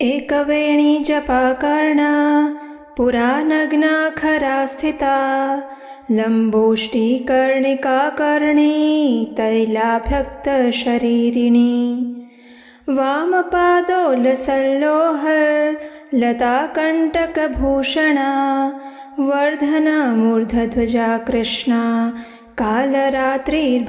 एकवेणी जपाकर्णा पुरा नग्ना खरा स्थिता लम्बोष्टिकर्णिका कर्णी तैलाभ्यक्त शरीरिणी वामपादोलसल्लोह लताकण्टकभूषणा वर्धना मूर्धध्वजा कृष्णा कालरात्रिर्भयंकरी।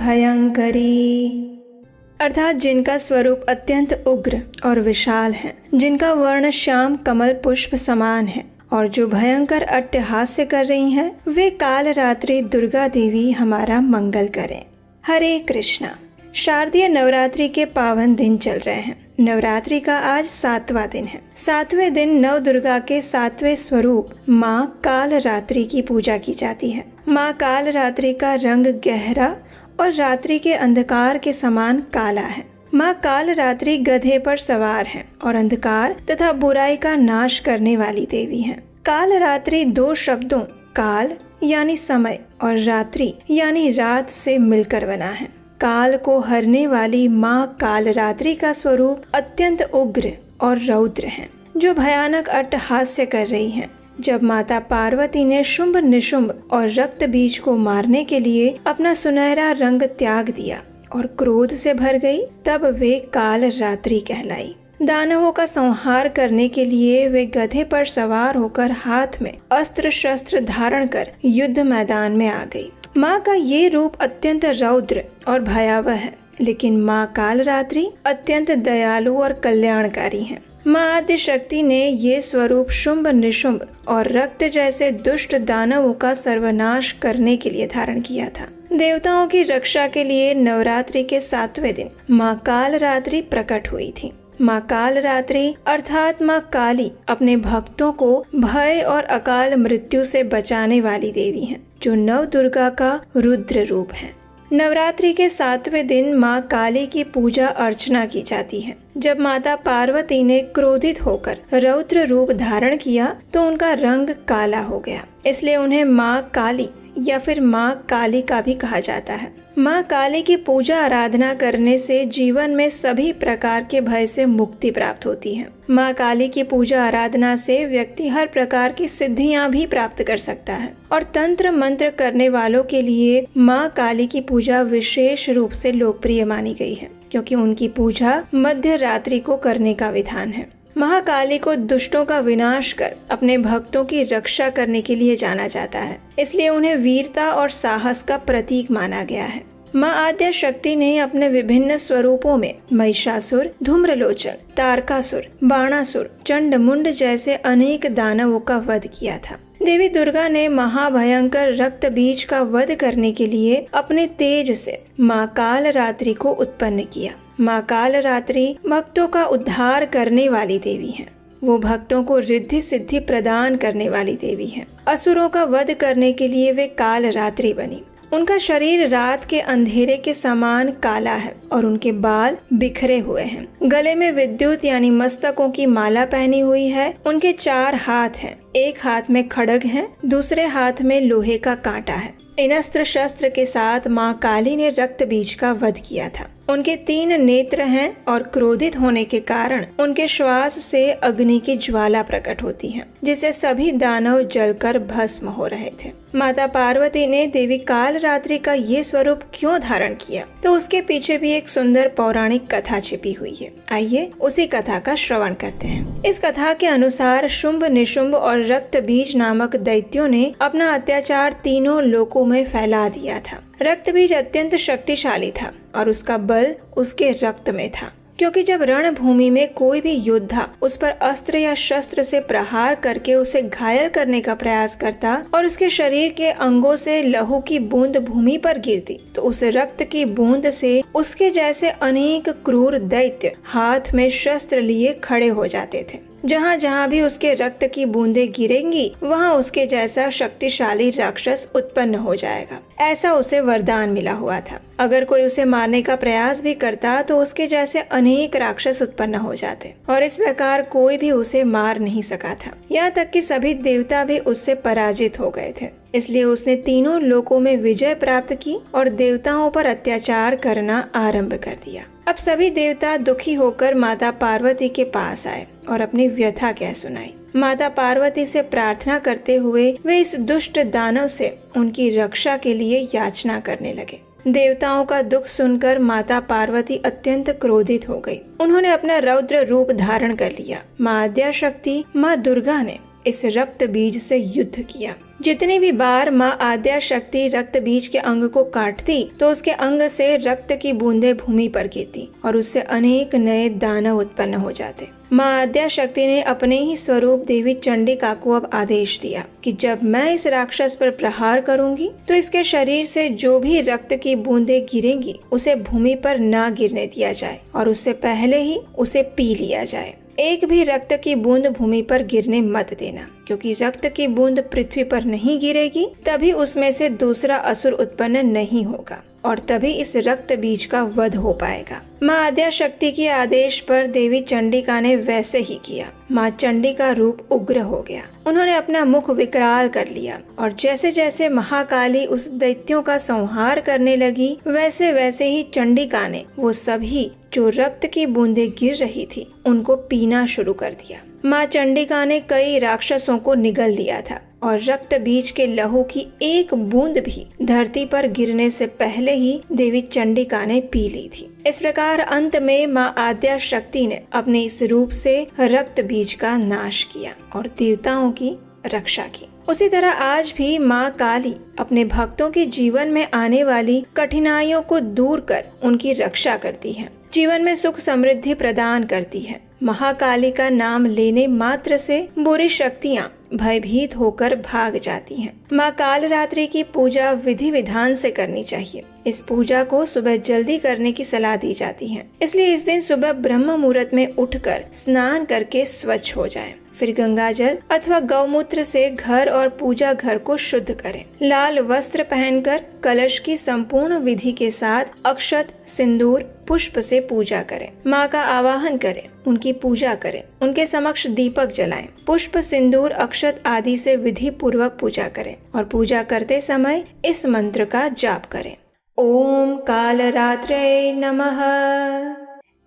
अर्थात जिनका स्वरूप अत्यंत उग्र और विशाल है, जिनका वर्ण श्याम कमल पुष्प समान है और जो भयंकर अट्टहास्य कर रही हैं, वे कालरात्रि दुर्गा देवी हमारा मंगल करें। हरे कृष्णा। शारदीय नवरात्रि के पावन दिन चल रहे हैं। नवरात्रि का आज 7वां दिन है। 7वें दिन नव दुर्गा के 7वें स्वरूप माँ कालरात्रि की पूजा की जाती है। माँ कालरात्रि का रंग गहरा और रात्रि के अंधकार के समान काला है। माँ कालरात्रि गधे पर सवार है और अंधकार तथा बुराई का नाश करने वाली देवी है। कालरात्रि 2 शब्दों काल यानी समय और रात्रि यानी रात से मिलकर बना है। काल को हरने वाली माँ कालरात्रि का स्वरूप अत्यंत उग्र और रौद्र है, जो भयानक अट्टहास्य कर रही है। जब माता पार्वती ने शुंभ निशुंभ और रक्त बीज को मारने के लिए अपना सुनहरा रंग त्याग दिया और क्रोध से भर गई, तब वे कालरात्रि कहलाई। दानवों का संहार करने के लिए वे गधे पर सवार होकर हाथ में अस्त्र शस्त्र धारण कर युद्ध मैदान में आ गई। माँ का ये रूप अत्यंत रौद्र और भयावह है, लेकिन माँ कालरात्रि अत्यंत दयालु और कल्याणकारी है। माँ आद्य शक्ति ने ये स्वरूप शुंभ निशुंभ और रक्त जैसे दुष्ट दानवों का सर्वनाश करने के लिए धारण किया था। देवताओं की रक्षा के लिए नवरात्रि के 7वें दिन माँ कालरात्रि प्रकट हुई थी। माँ कालरात्रि अर्थात माँ काली अपने भक्तों को भय और अकाल मृत्यु से बचाने वाली देवी हैं, जो नव दुर्गा का रुद्र रूप है। नवरात्रि के 7वें दिन माँ काली की पूजा अर्चना की जाती है। जब माता पार्वती ने क्रोधित होकर रौद्र रूप धारण किया तो उनका रंग काला हो गया, इसलिए उन्हें माँ काली या फिर माँ काली का भी कहा जाता है। माँ काली की पूजा आराधना करने से जीवन में सभी प्रकार के भय से मुक्ति प्राप्त होती है। माँ काली की पूजा आराधना से व्यक्ति हर प्रकार की सिद्धियाँ भी प्राप्त कर सकता है और तंत्र मंत्र करने वालों के लिए माँ काली की पूजा विशेष रूप से लोकप्रिय मानी गई है, क्योंकि उनकी पूजा मध्य रात्रि को करने का विधान है। महाकाली को दुष्टों का विनाश कर अपने भक्तों की रक्षा करने के लिए जाना जाता है, इसलिए उन्हें वीरता और साहस का प्रतीक माना गया है। माँ आद्य शक्ति ने अपने विभिन्न स्वरूपों में महिषासुर, धूम्रलोचन, तारकासुर, बाणासुर, चंडमुंड जैसे अनेक दानवों का वध किया था। देवी दुर्गा ने महाभयंकर रक्त बीज का वध करने के लिए अपने तेज से माँ कालरात्रि को उत्पन्न किया। माँ कालरात्रि भक्तों का उद्धार करने वाली देवी है। वो भक्तों को रिद्धि सिद्धि प्रदान करने वाली देवी है। असुरों का वध करने के लिए वे कालरात्रि बनी। उनका शरीर रात के अंधेरे के समान काला है और उनके बाल बिखरे हुए हैं। गले में विद्युत यानी मस्तकों की माला पहनी हुई है। उनके 4 हाथ हैं, एक हाथ में खड्ग है, दूसरे हाथ में लोहे का कांटा है। इन अस्त्र शस्त्र के साथ माँ काली ने रक्त बीज का वध किया था। उनके 3 नेत्र हैं और क्रोधित होने के कारण उनके श्वास से अग्नि की ज्वाला प्रकट होती है, जिससे सभी दानव जलकर भस्म हो रहे थे। माता पार्वती ने देवी कालरात्रि का ये स्वरूप क्यों धारण किया, तो उसके पीछे भी एक सुंदर पौराणिक कथा छिपी हुई है। आइए उसी कथा का श्रवण करते हैं। इस कथा के अनुसार शुंभ निशुंभ और रक्त बीज नामक दैत्यों ने अपना अत्याचार तीनों लोकों में फैला दिया था। रक्त बीज अत्यंत शक्तिशाली था और उसका बल उसके रक्त में था, क्योंकि जब रणभूमि में कोई भी योद्धा उस पर अस्त्र या शस्त्र से प्रहार करके उसे घायल करने का प्रयास करता और उसके शरीर के अंगों से लहू की बूंद भूमि पर गिरती, तो उस रक्त की बूंद से उसके जैसे अनेक क्रूर दैत्य हाथ में शस्त्र लिए खड़े हो जाते थे। जहाँ जहाँ भी उसके रक्त की बूंदें गिरेंगी, वहाँ उसके जैसा शक्तिशाली राक्षस उत्पन्न हो जाएगा। ऐसा उसे वरदान मिला हुआ था। अगर कोई उसे मारने का प्रयास भी करता तो उसके जैसे अनेक राक्षस उत्पन्न हो जाते और इस प्रकार कोई भी उसे मार नहीं सका था। यहाँ तक कि सभी देवता भी उससे पराजित हो गए थे। इसलिए उसने तीनों लोकों में विजय प्राप्त की और देवताओं पर अत्याचार करना आरंभ कर दिया। अब सभी देवता दुखी होकर माता पार्वती के पास आए और अपनी व्यथा कह सुनाई। माता पार्वती से प्रार्थना करते हुए वे इस दुष्ट दानव से उनकी रक्षा के लिए याचना करने लगे। देवताओं का दुख सुनकर माता पार्वती अत्यंत क्रोधित हो गई। उन्होंने अपना रौद्र रूप धारण कर लिया। माँ आद्या शक्ति माँ दुर्गा ने इस रक्त बीज से युद्ध किया। जितनी भी बार माँ आद्या शक्ति रक्त बीज के अंग को काटती तो उसके अंग से रक्त की बूंदें भूमि पर गिरती और उससे अनेक नए दानव उत्पन्न हो जाते। माँ आद्या शक्ति ने अपने ही स्वरूप देवी चंडिका को अब आदेश दिया कि जब मैं इस राक्षस पर प्रहार करूंगी तो इसके शरीर से जो भी रक्त की बूंदें गिरेंगी उसे भूमि पर ना गिरने दिया जाए और उससे पहले ही उसे पी लिया जाए। एक भी रक्त की बूंद भूमि पर गिरने मत देना, क्योंकि रक्त की बूंद पृथ्वी पर नहीं गिरेगी तभी उसमें से दूसरा असुर उत्पन्न नहीं होगा और तभी इस रक्त बीज का वध हो पाएगा। माँ आद्या शक्ति के आदेश पर देवी चंडिका ने वैसे ही किया। माँ चंडी का रूप उग्र हो गया। उन्होंने अपना मुख विकराल कर लिया और जैसे जैसे महाकाली उस दैत्यों का संहार करने लगी वैसे वैसे ही चंडिका ने वो सभी जो रक्त की बूंदें गिर रही थी उनको पीना शुरू कर दिया। माँ चंडिका ने कई राक्षसों को निगल लिया था और रक्त बीज के लहू की एक बूंद भी धरती पर गिरने से पहले ही देवी चंडिका ने पी ली थी। इस प्रकार अंत में माँ आद्या शक्ति ने अपने इस रूप से रक्त बीज का नाश किया और देवताओं की रक्षा की। उसी तरह आज भी माँ काली अपने भक्तों के जीवन में आने वाली कठिनाइयों को दूर कर उनकी रक्षा करती है, जीवन में सुख समृद्धि प्रदान करती है। महाकाली का नाम लेने मात्र से बुरी शक्तियाँ भयभीत होकर भाग जाती हैं। माँ कालरात्रि की पूजा विधि विधान से करनी चाहिए। इस पूजा को सुबह जल्दी करने की सलाह दी जाती है, इसलिए इस दिन सुबह ब्रह्म मुहूर्त में उठकर स्नान करके स्वच्छ हो जाएं। फिर गंगा जल अथवा गौमूत्र से घर और पूजा घर को शुद्ध करें। लाल वस्त्र पहनकर कलश की संपूर्ण विधि के साथ अक्षत, सिंदूर, पुष्प से पूजा करें। माँ का आवाहन करें, उनकी पूजा करें, उनके समक्ष दीपक जलाएं। पुष्प, सिंदूर, अक्षत आदि से विधि पूर्वक पूजा करें और पूजा करते समय इस मंत्र का जाप करें। ओम कालरात्रे नमः।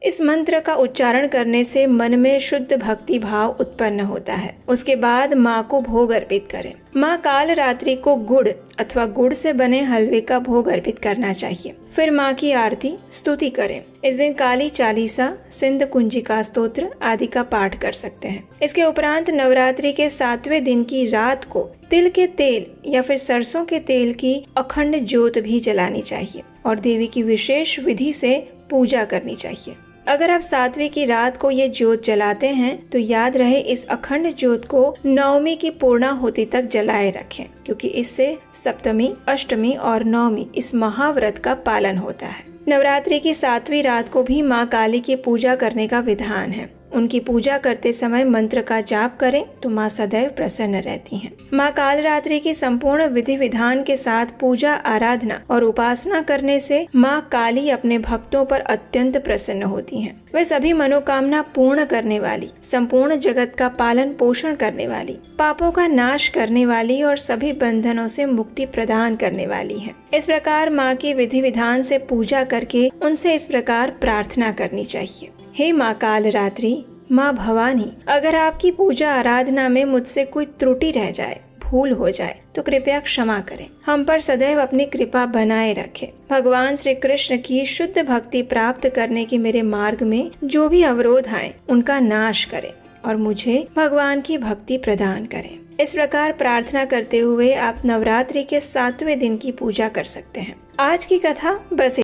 इस मंत्र का उच्चारण करने से मन में शुद्ध भक्ति भाव उत्पन्न होता है। उसके बाद माँ को भोग अर्पित करें। माँ कालरात्रि को गुड़ अथवा गुड़ से बने हलवे का भोग अर्पित करना चाहिए। फिर माँ की आरती स्तुति करें। इस दिन काली चालीसा, सिंध कुंजिका स्तोत्र आदि का पाठ कर सकते हैं। इसके उपरांत नवरात्रि के 7वें दिन की रात को तिल के तेल या फिर सरसों के तेल की अखंड ज्योत भी जलानी चाहिए और देवी की विशेष विधि से पूजा करनी चाहिए। अगर आप 7वीं की रात को ये ज्योत जलाते हैं तो याद रहे इस अखंड ज्योत को 9वीं की पूर्णाहुति तक जलाए रखें, क्योंकि इससे सप्तमी, अष्टमी और 9वीं इस महाव्रत का पालन होता है। नवरात्रि की 7वीं रात को भी माँ काली की पूजा करने का विधान है। उनकी पूजा करते समय मंत्र का जाप करें तो माँ सदैव प्रसन्न रहती हैं। माँ कालरात्रि की संपूर्ण विधि विधान के साथ पूजा, आराधना और उपासना करने से माँ काली अपने भक्तों पर अत्यंत प्रसन्न होती हैं। वे सभी मनोकामना पूर्ण करने वाली, संपूर्ण जगत का पालन पोषण करने वाली, पापों का नाश करने वाली और सभी बंधनों से मुक्ति प्रदान करने वाली है। इस प्रकार माँ की विधि विधान से पूजा करके उनसे इस प्रकार प्रार्थना करनी चाहिए। हे माँ कालरात्रि, माँ भवानी, अगर आपकी पूजा आराधना में मुझसे कोई त्रुटि रह जाए, भूल हो जाए तो कृपया क्षमा करें। हम पर सदैव अपनी कृपा बनाए रखें। भगवान श्री कृष्ण की शुद्ध भक्ति प्राप्त करने के मेरे मार्ग में जो भी अवरोध आए उनका नाश करें और मुझे भगवान की भक्ति प्रदान करें। इस प्रकार प्रार्थना करते हुए आप नवरात्रि के 7वें दिन की पूजा कर सकते हैं। आज की कथा बस